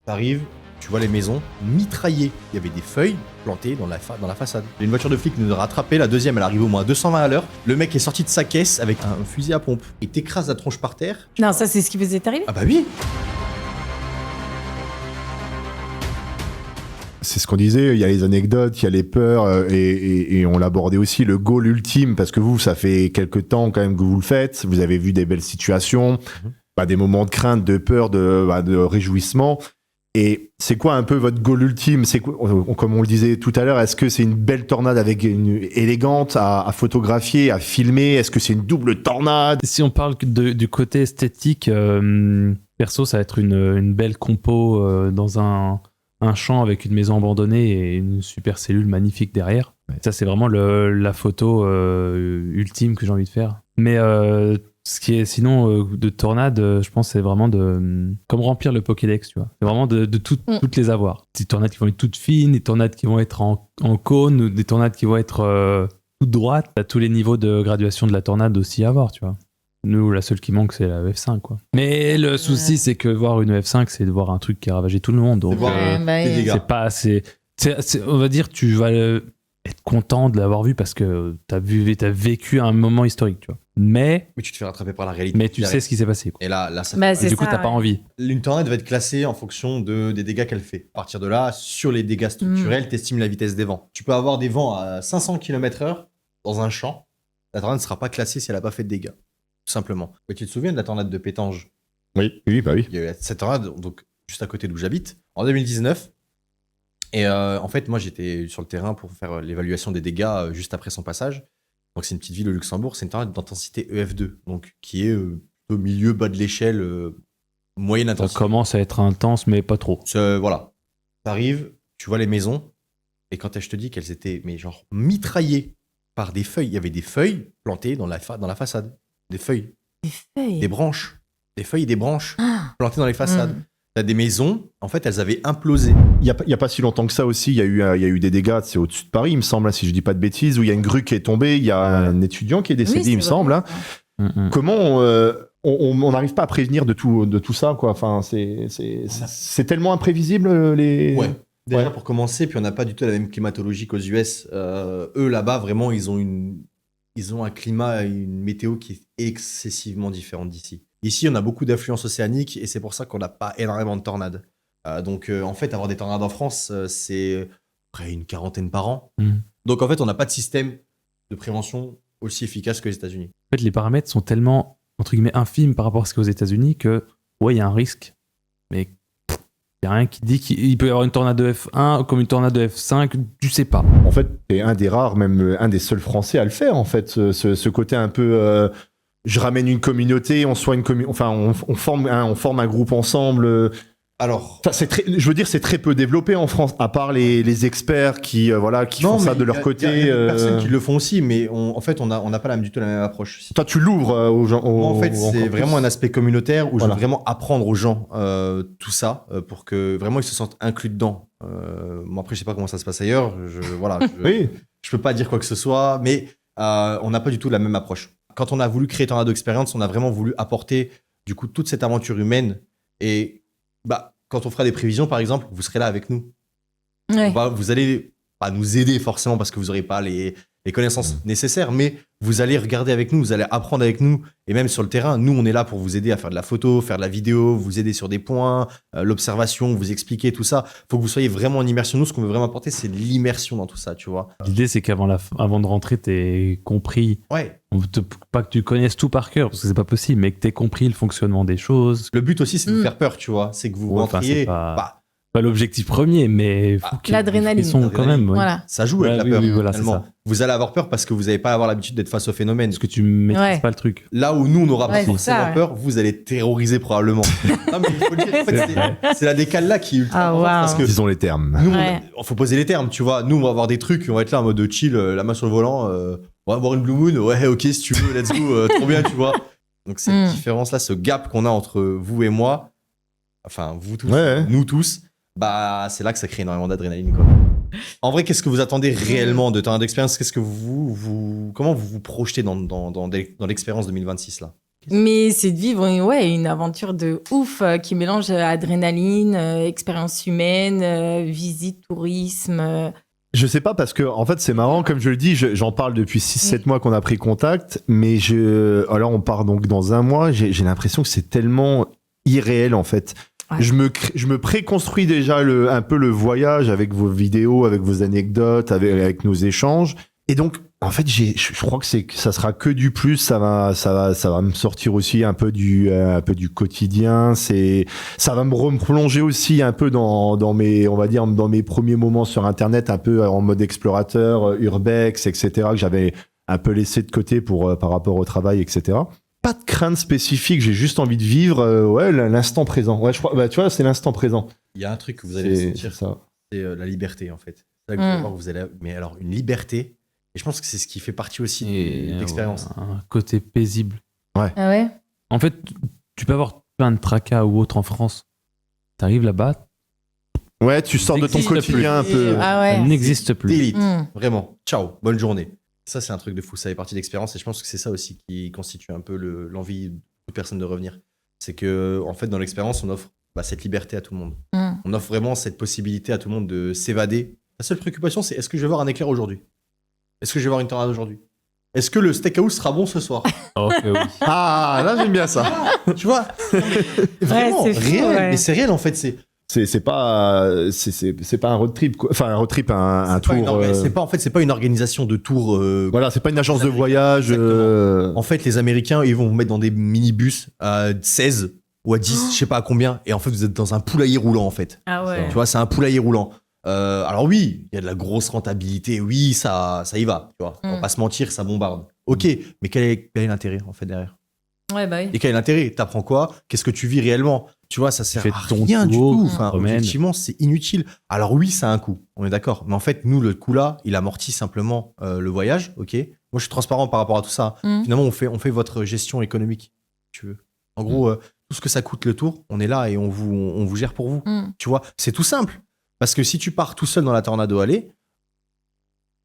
T'arrives, tu vois les maisons mitraillées. Il y avait des feuilles plantées dans la façade. Une voiture de flic nous a rattrapé, la deuxième elle arrive au moins à 220 à l'heure. Le mec est sorti de sa caisse avec un fusil à pompe. Il t'écrase la tronche par terre. Non, ça c'est ce qui vous est arrivé? Ah bah oui. C'est ce qu'on disait, il y a les anecdotes, il y a les peurs, et on l'abordait aussi, le goal ultime, parce que vous, ça fait quelques temps quand même que vous le faites, vous avez vu des belles situations, des moments de crainte, de peur, de réjouissement. Et c'est quoi un peu votre goal ultime? C'est quoi, comme on le disait tout à l'heure, est-ce que c'est une belle tornade avec élégante à photographier, à filmer? Est-ce que c'est une double tornade? Si on parle du côté esthétique, perso, ça va être une belle compo dans un champ avec une maison abandonnée et une super cellule magnifique derrière. Ouais. Ça, c'est vraiment la photo ultime que j'ai envie de faire. Mais ce qui est sinon de tornade, je pense, c'est vraiment comme remplir le Pokédex, tu vois. C'est vraiment de toutes les avoir. Des tornades qui vont être toutes fines, des tornades qui vont être en cône, ou des tornades qui vont être toutes droites. T'as tous les niveaux de graduation de la tornade aussi à avoir, tu vois. Nous, la seule qui manque, c'est la F5, quoi. Mais le souci, c'est que voir une F5, c'est de voir un truc qui a ravagé tout le monde. Donc, c'est pas assez. On va dire, tu vas être content de l'avoir vu parce que t'as vécu un moment historique, tu vois. Mais tu te fais rattraper par la réalité. Mais tu sais ce qui s'est passé, quoi. Et là, ça du coup, t'as pas envie. Une tornade va être classée en fonction des dégâts qu'elle fait. À partir de là, sur les dégâts structurels, t'estimes la vitesse des vents. Tu peux avoir des vents à 500 km/h dans un champ. La tornade ne sera pas classée si elle n'a pas fait de dégâts. Tout simplement. Et tu te souviens de la tornade de Pétange? Oui. Il y a eu cette tornade, donc, juste à côté d'où j'habite, en 2019. Et en fait, moi, j'étais sur le terrain pour faire l'évaluation des dégâts juste après son passage. Donc, c'est une petite ville au Luxembourg. C'est une tornade d'intensité EF2, donc, qui est au milieu, bas de l'échelle, moyenne intensité. Ça commence à être intense, mais pas trop. Voilà. T'arrives, tu vois les maisons, et quand je te dis qu'elles étaient mitraillées par des feuilles, il y avait des feuilles plantées dans la façade. Des feuilles. Des branches. Des feuilles et des branches plantées dans les façades. T'as des maisons, en fait, elles avaient implosé. Il y a pas si longtemps que ça aussi, il y a eu des dégâts, c'est au-dessus de Paris, il me semble, si je dis pas de bêtises, où il y a une grue qui est tombée, il y a un étudiant qui est décédé, il me semble. Comment on n'arrive pas à prévenir de tout ça, quoi. Enfin, c'est tellement imprévisible, les... Ouais. Déjà, pour commencer, puis on n'a pas du tout la même climatologie qu'aux US. Eux, là-bas, vraiment, ils ont un climat et une météo qui est excessivement différente d'ici. Ici, on a beaucoup d'influences océaniques et c'est pour ça qu'on n'a pas énormément de tornades. Donc, en fait, avoir des tornades en France, c'est près une 40aine par an. Donc, en fait, on n'a pas de système de prévention aussi efficace que les États-Unis. En fait, les paramètres sont tellement, entre guillemets, infimes par rapport à ce qu'aux États-Unis que, ouais, il y a un risque, mais il n'y a rien qui dit qu'il peut y avoir une tornade de F1 comme une tornade de F5, tu sais pas. En fait, c'est un des rares, même un des seuls Français à le faire, en fait, ce côté un peu... je ramène une communauté, on forme un groupe ensemble. Alors, je veux dire, c'est très peu développé en France, à part les experts qui font ça de leur côté. Il y a des personnes qui le font aussi, mais en fait, on n'a pas du tout la même approche. Toi, tu l'ouvres aux gens. Moi, en fait, c'est vraiment un aspect communautaire où je veux vraiment apprendre aux gens tout ça pour que vraiment ils se sentent inclus dedans. Moi, après, je sais pas comment ça se passe ailleurs. Je peux pas dire quoi que ce soit, mais on n'a pas du tout la même approche. Quand on a voulu créer Tornado Experience, on a vraiment voulu apporter du coup toute cette aventure humaine et quand on fera des prévisions, par exemple, vous serez là avec nous. Ouais. Vous allez pas nous aider forcément parce que vous n'aurez pas les connaissances nécessaires, mais vous allez regarder avec nous, vous allez apprendre avec nous. Et même sur le terrain, nous, on est là pour vous aider à faire de la photo, faire de la vidéo, vous aider sur des points, l'observation, vous expliquer tout ça. Il faut que vous soyez vraiment en immersion. Nous, ce qu'on veut vraiment apporter, c'est l'immersion dans tout ça, tu vois. L'idée, c'est qu'avant de rentrer, t'aies compris. Ouais. Pas que tu connaisses tout par cœur, parce que c'est pas possible, mais que t'aies compris le fonctionnement des choses. Le but aussi, c'est de vous faire peur, tu vois. C'est que vous rentriez... Pas l'objectif premier, mais l'adrénaline quand même. Ouais. Voilà. Ça joue avec la peur. Oui, voilà, c'est ça. Vous allez avoir peur parce que vous n'allez pas avoir l'habitude d'être face au phénomène. Parce que tu maîtrises pas le truc. Là où nous, on n'aura pas forcément peur, vous allez terroriser probablement. Non, mais il faut le dire. En fait, c'est la décale là qui est ultra parce que disons les termes. Nous, il faut poser les termes, tu vois. Nous, on va avoir des trucs, on va être là en mode chill, la main sur le volant. On va boire une Blue Moon. Ouais, ok, si tu veux, let's go. Trop bien, tu vois. Donc, cette différence-là, ce gap qu'on a entre vous et moi, enfin, vous tous, nous tous, c'est là que ça crée énormément d'adrénaline, quoi. En vrai, qu'est-ce que vous attendez réellement de Tornado Experience? Qu'est-ce que comment vous vous projetez dans l'expérience 2026 là? Mais c'est de vivre une aventure de ouf qui mélange adrénaline, expérience humaine, visite, tourisme. Je sais pas parce que en fait c'est marrant comme je le dis, j'en parle depuis 6-7 mois qu'on a pris contact, mais alors on part donc dans un mois, j'ai l'impression que c'est tellement irréel en fait. Ouais. Je me préconstruis déjà un peu le voyage avec vos vidéos, avec vos anecdotes, avec nos échanges. Et donc, en fait, je crois que ça sera que du plus. Ça va me sortir aussi un peu du quotidien. Ça va me replonger aussi un peu dans mes, on va dire, dans mes premiers moments sur Internet, un peu en mode explorateur, urbex, etc., que j'avais un peu laissé de côté par rapport au travail, etc. Pas de crainte spécifique. J'ai juste envie de vivre, l'instant présent. Ouais, je crois, tu vois, c'est l'instant présent. Il y a un truc que vous allez sentir, ça. c'est la liberté en fait. C'est là que vous allez voir que vous allez. Mais alors une liberté. Et je pense que c'est ce qui fait partie aussi de l'expérience. Un côté paisible. Ah ouais. En fait, tu peux avoir plein de tracas ou autre en France. T'arrives là-bas, Ouais, tu sors de ton n'existe quotidien un peu. Ah ouais. ça n'existe plus. D'élite. Mm. Vraiment. Ciao. Bonne journée. Ça, c'est un truc de fou. Ça fait partie de l'expérience. Et je pense que c'est ça aussi qui constitue un peu l'envie de toute personne de revenir. C'est que, en fait, dans l'expérience, on offre cette liberté à tout le monde. Mm. On offre vraiment cette possibilité à tout le monde de s'évader. La seule préoccupation, c'est est-ce que je vais voir un éclair aujourd'hui? Est-ce que je vais voir une tornade aujourd'hui? Est-ce que le steakhouse sera bon ce soir? Oh, que oui. Ah, là j'aime bien ça. Tu vois? Vraiment, c'est fou, réel. ouais. Mais c'est réel en fait. C'est pas un road trip quoi. Enfin un road trip, un C'est pas une tour. c'est pas une organisation de tour. Voilà, c'est pas une agence de voyage. En fait, les Américains, ils vont vous mettre dans des minibus à 16 ou à 10, je sais pas à combien. Et en fait, vous êtes dans un poulailler roulant en fait. Ah ouais. Tu vois, c'est un poulailler roulant. Alors oui, il y a de la grosse rentabilité. Oui, ça y va. Tu vois, on va pas se mentir, ça bombarde. Ok, mais quel est l'intérêt en fait derrière? Ouais, bah oui. Et quel est l'intérêt? T'apprends quoi? Qu'est-ce que tu vis réellement? Tu vois, ça sert fais à ton rien du tour, tout. tu te Enfin, promènes. objectivement, c'est inutile. Alors oui, ça a un coût. On est d'accord. Mais en fait, nous, le coût là, il amortit simplement le voyage. Ok. Moi, je suis transparent par rapport à tout ça. Mm. Finalement, on fait votre gestion économique. Si tu veux. En gros, tout ce que ça coûte le tour, on est là et on vous gère pour vous. Mm. Tu vois, c'est tout simple. Parce que si tu pars tout seul dans la tornado aller,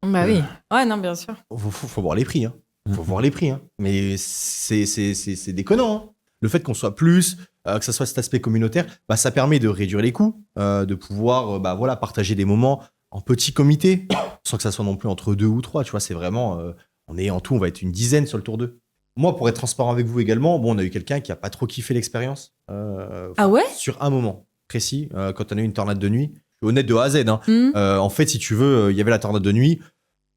Bah oui. Ouais, non, bien sûr. faut voir les prix. Hein. Faut voir les prix. Hein. Mais c'est déconnant. Hein. Le fait qu'on soit plus, que ça soit cet aspect communautaire, ça permet de réduire les coûts, de pouvoir partager des moments en petit comité, sans que ça soit non plus entre 2 ou 3. Tu vois, c'est vraiment, on va être une dizaine sur le tour 2. Moi, pour être transparent avec vous également, on a eu quelqu'un qui a pas trop kiffé l'expérience. Ah ouais? Sur un moment précis, quand on a eu une tornade de nuit. Je suis honnête de A à Z. Hein. Mm. En fait, si tu veux, il y avait la tornade de nuit.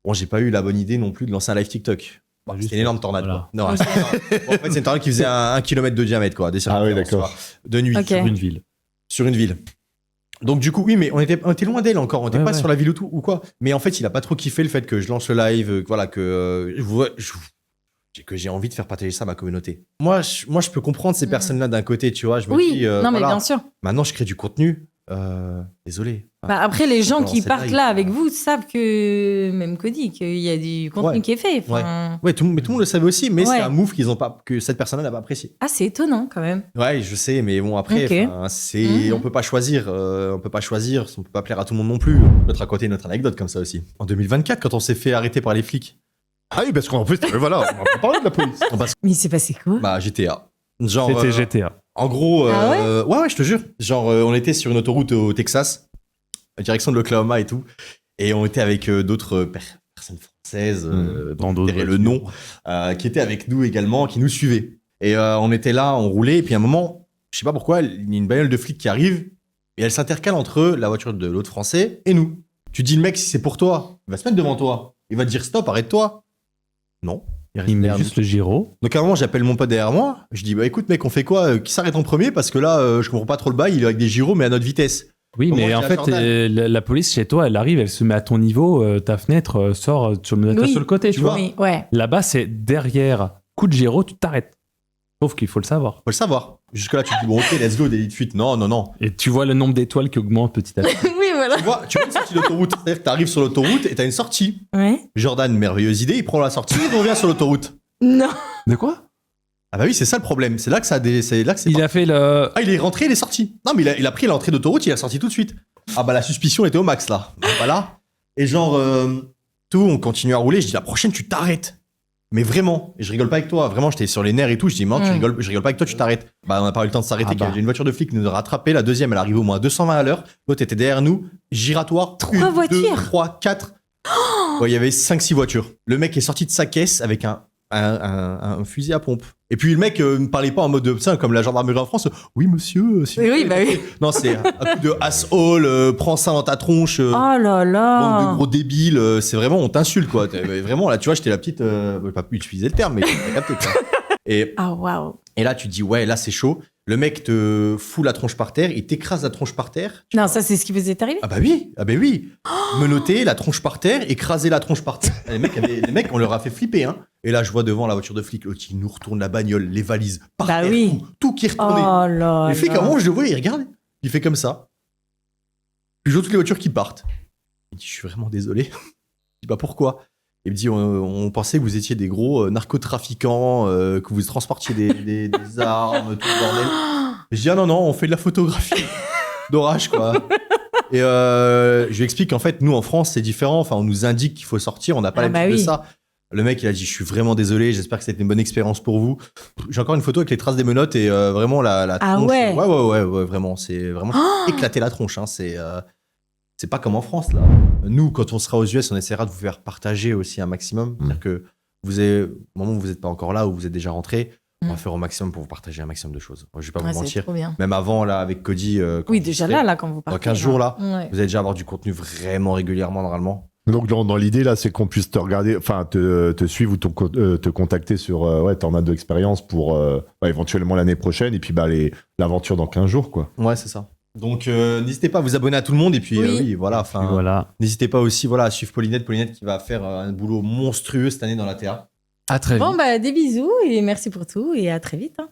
Bon, j'ai pas eu la bonne idée non plus de lancer un live TikTok. Bon, Juste, c'était une énorme tornade. voilà. Quoi. Non, en fait, c'est une tornade qui faisait 1 kilomètre de diamètre, quoi. Ah oui, d'accord. De nuit. Ok. Sur une ville. Sur une ville. Donc, du coup, oui, mais on était loin d'elle encore. On était Ouais, pas ouais. sur la ville ou tout, ou quoi. Mais en fait, il a pas trop kiffé le fait que je lance le live, que j'ai envie de faire partager ça à ma communauté. Moi, je peux comprendre ces personnes-là d'un côté, tu vois. Je me Oui, dis, non, mais voilà, bien sûr. maintenant, je crée du contenu. Désolé. Bah après, les gens Genre, qui c'est partent live. là avec vous savent que, même Cody, qu'il y a du contenu Ouais. qui est fait. Enfin, Ouais, mais tout le monde le savait aussi, mais Ouais. c'est un move que cette personne-là n'a pas apprécié. Ah, c'est étonnant quand même. Ouais, je sais, mais bon, après, Ok. c'est, Mhm. on peut pas choisir, on peut pas plaire à tout le monde non plus. On peut te raconter notre anecdote comme ça aussi. En 2024, quand on s'est fait arrêter par les flics, Ah oui, parce qu'en plus, voilà, on va pas parler de la police. Mais il s'est passé quoi? GTA. Genre, C'était GTA. en gros, Ah ouais, je te jure. Genre, on était sur une autoroute au Texas, direction de l'Oklahoma et tout, et on était avec d'autres personnes françaises, Dans dont d'autres je tairai le nom, qui étaient avec nous également, qui nous suivaient. Et on était là, on roulait, et puis à un moment, je sais pas pourquoi, il y a une bagnole de flics qui arrive, et elle s'intercale entre la voiture de l'autre français et nous. Tu dis, le mec, si c'est pour toi, il va se mettre devant toi. Il va te dire, stop, arrête-toi. Non. Il met derrière juste le gyro. donc à un moment, j'appelle mon pote derrière moi. Je dis, bah écoute mec, on fait quoi? Qui s'arrête en premier? Parce que là, je comprends pas trop le bail, il est avec des gyros, mais à notre vitesse. Oui, Comment mais on en dit à fait, Jordan la police chez toi, elle arrive, elle se met à ton niveau, ta fenêtre sort sur le côté, tu vois. Oui, ouais. Là-bas, c'est derrière. Coup de gyro, tu t'arrêtes. Sauf qu'il faut le savoir. Faut le savoir. Jusque-là, tu te dis, bon ok, let's go, délit de fuite. Non, non, non. Et tu vois le nombre d'étoiles qui augmente petit à petit. Oui, voilà. Tu vois une sortie d'autoroute. C'est-à-dire que t'arrives sur l'autoroute et t'as une sortie. Ouais. Jordan, merveilleuse idée, il prend la sortie et on revient sur l'autoroute. Non. De quoi? Ah bah oui, c'est ça le problème. C'est là que c'est là que c'est Il a fait le. Ah, il est rentré, il est sorti. Non, mais il a pris l'entrée d'autoroute, il est sorti tout de suite. Ah bah la suspicion était au max là. Voilà. Et genre, tout, on continue à rouler. Je dis, la prochaine, tu t'arrêtes. Mais vraiment, je rigole pas avec toi. Vraiment, j'étais sur les nerfs et tout. Je dis, je rigole pas avec toi, tu t'arrêtes. Bah, on n'a pas eu le temps de s'arrêter. Il y a une voiture de flic qui nous a rattrapé. La deuxième, elle arrive au moins à 220 à l'heure. L'autre était derrière nous. Giratoire. 3 voitures. 2, 3, 4. Ouais, il y avait 5-6 voitures. Le mec est sorti de sa caisse avec un fusil à pompe. Et puis le mec ne parlait pas en mode ça, comme la gendarmerie en France. Oui, monsieur. Oui, bah oui. Non, c'est un coup de asshole, prends ça dans ta tronche. Oh là là. Bande de gros débiles. C'est vraiment, on t'insulte, quoi. Vraiment, là, tu vois, j'étais la petite. Pas pu utiliser le terme, mais t'as capté, quoi. Et, waouh. et là, tu te dis, ouais, là, c'est chaud. Le mec te fout la tronche par terre, il t'écrase la tronche par terre. Non, ça, c'est ce qui vous est arrivé? Ah bah oui. Menotter, la tronche par terre, écraser la tronche par terre. Les mecs, on leur a fait flipper, hein. Et là, je vois devant la voiture de flic, l'autre, il nous retourne la bagnole, les valises, par terre, tout qui est retourné. Oh là. Le flic, à un moment, je le vois, il regarde, il fait comme ça. Puis je vois toutes les voitures qui partent. Il dit, je suis vraiment désolé. Je dis, bah pourquoi? Il me dit, on pensait que vous étiez des gros narcotrafiquants, que vous transportiez des armes, tout le bordel. Je dis, ah non, on fait de la photographie d'orage, quoi. Et je lui explique qu'en fait, nous, en France, c'est différent. Enfin, on nous indique qu'il faut sortir, on n'a pas l'habitude de ça. Le mec, il a dit, je suis vraiment désolé, j'espère que c'était une bonne expérience pour vous. J'ai encore une photo avec les traces des menottes et vraiment la tronche. Ouais, vraiment, c'est vraiment éclater la tronche, hein. C'est pas comme en France, là. Nous, quand on sera aux US, on essaiera de vous faire partager aussi un maximum. C'est-à-dire que au moment où vous n'êtes pas encore là, où vous êtes déjà rentré, on va faire au maximum pour vous partager un maximum de choses. Je vais pas vous mentir. Même avant, là, avec Cody. Oui, déjà là, quand vous partez. Dans 15 jours, là, vous allez déjà avoir du contenu vraiment régulièrement, normalement. Donc, dans l'idée, là, c'est qu'on puisse te regarder, enfin, te suivre ou te contacter sur Tornado Experience pour éventuellement l'année prochaine et puis l'aventure dans 15 jours, quoi. Ouais, c'est ça. Donc, n'hésitez pas à vous abonner à tout le monde. Et puis, voilà. N'hésitez pas aussi à suivre Paulinette. Paulinette qui va faire un boulot monstrueux cette année dans la TA. À très vite. Bon, des bisous et merci pour tout et à très vite. Hein.